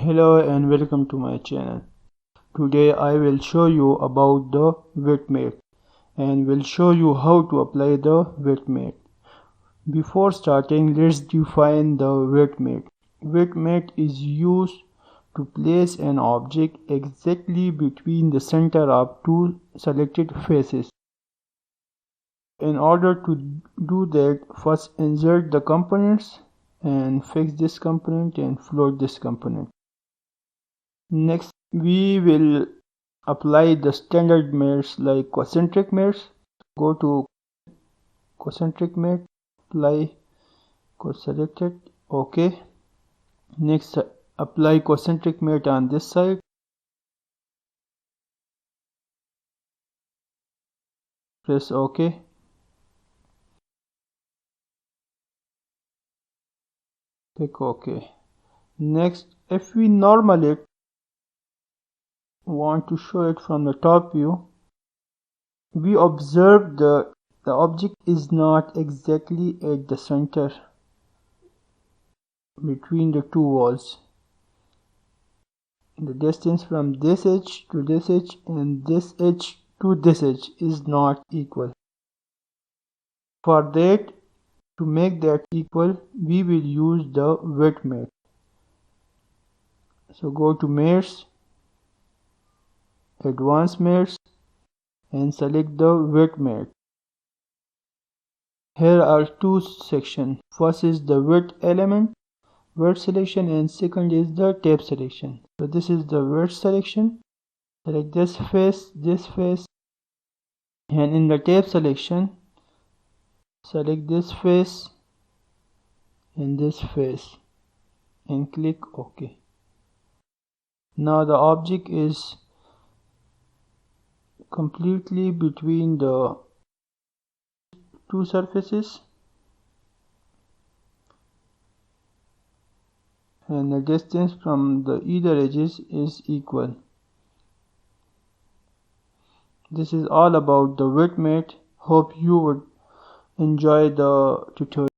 Hello and welcome to my channel. Today I will show you about the wet mat and will show you how to apply the wet mat. Before starting, let's define the wet mat. Wet mat is used to place an object exactly between the center of two selected faces. In order to do that, first insert the components and fix this component and float this component. Next, we will apply the standard mats like concentric mats. Go to concentric mat, apply, select it, OK. Next, apply concentric mat on this side. Press OK. Click OK. Next, if we normally want to show it from the top view, we observe the object is not exactly at the center between the two walls. The distance from this edge to this edge and this edge to this edge is not equal. For that, to make that equal, we will use the wet mat. So go to Mats, Advanced Mats, and select the wet mat. Here are two sections. First is the wet element, wet selection, and second is the tape selection. So this is the wet selection. Select this face, and in the tape selection, select this face and this face and click OK. Now the object is completely between the two surfaces and the distance from the either edges is equal. This is all about the wet mat. Hope you would enjoy the tutorial.